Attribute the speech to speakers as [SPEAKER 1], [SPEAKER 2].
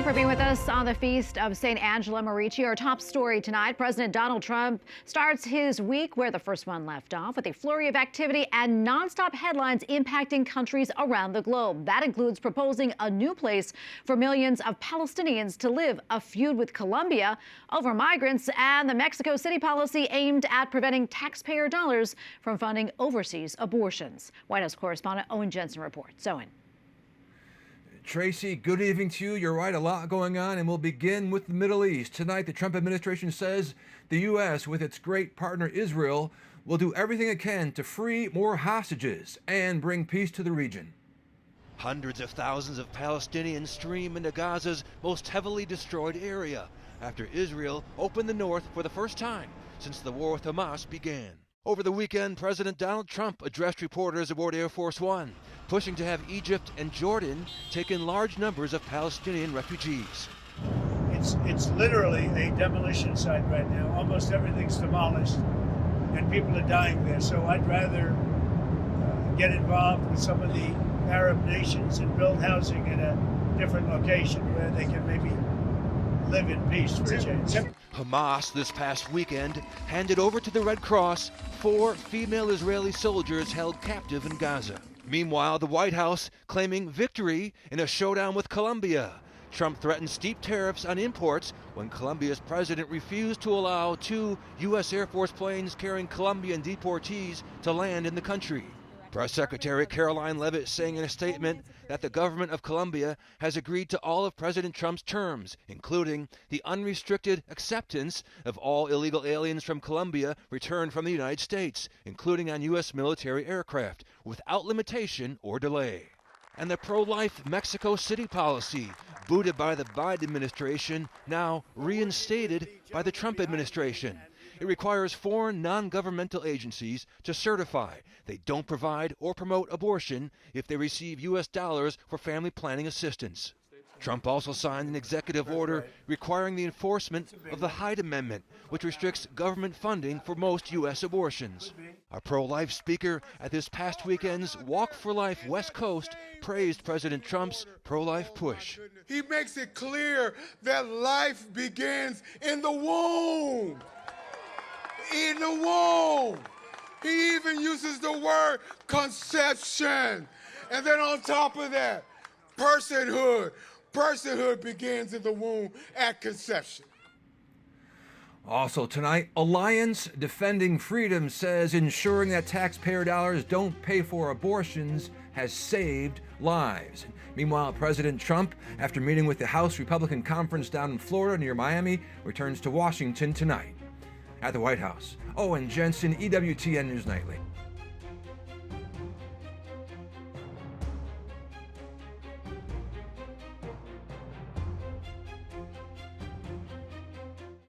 [SPEAKER 1] you for being with us on the feast of St. Angela Merici. Our top story tonight, President Donald Trump starts his week where the first one left off, with a flurry of activity and nonstop headlines impacting countries around the globe. That includes proposing a new place for millions of Palestinians to live, a feud with Colombia over migrants, and the Mexico City policy aimed at preventing taxpayer dollars from funding overseas abortions. White House correspondent Owen Jensen reports. Owen.
[SPEAKER 2] Tracy, good evening to you. You're right, a lot going on, and we'll begin with the Middle East. Tonight, the Trump administration says the U.S., with its great partner Israel, will do everything it can to free more hostages and bring peace to the region.
[SPEAKER 3] Hundreds of thousands of Palestinians stream into Gaza's most heavily destroyed area after Israel opened the north for the first time since the war with Hamas began. Over the weekend, President Donald Trump addressed reporters aboard Air Force One, pushing to have Egypt and Jordan take in large numbers of Palestinian refugees.
[SPEAKER 4] It's literally a demolition site right now. Almost everything's demolished, and people are dying there. So I'd rather get involved with some of the Arab nations and build housing in a different location where they can maybe live in peace for a change.
[SPEAKER 3] Hamas this past weekend handed over to the Red Cross 4 female Israeli soldiers held captive in Gaza. Meanwhile, the White House claiming victory in a showdown with Colombia. Trump threatened steep tariffs on imports when Colombia's president refused to allow 2 U.S. Air Force planes carrying Colombian deportees to land in the country. Press Secretary Caroline Leavitt saying in a statement that the government of Colombia has agreed to all of President Trump's terms, including the unrestricted acceptance of all illegal aliens from Colombia returned from the United States, including on U.S. military aircraft, without limitation or delay. And the pro-life Mexico City policy, booted by the Biden administration, now reinstated by the Trump administration. It requires foreign non-governmental agencies to certify they don't provide or promote abortion if they receive U.S. dollars for family planning assistance. Trump also signed an executive order requiring the enforcement of the Hyde Amendment, which restricts government funding for most U.S. abortions. A pro-life speaker at this past weekend's Walk for Life West Coast praised President Trump's pro-life push.
[SPEAKER 5] He makes it clear that life begins in the womb. In the womb. He even uses the word conception. And then on top of that, personhood. Personhood begins in the womb at conception.
[SPEAKER 2] Also tonight, Alliance Defending Freedom says ensuring that taxpayer dollars don't pay for abortions has saved lives. Meanwhile, President Trump, after meeting with the House Republican Conference down in Florida near Miami, returns to Washington tonight. At the White House, Owen Jensen, EWTN News Nightly.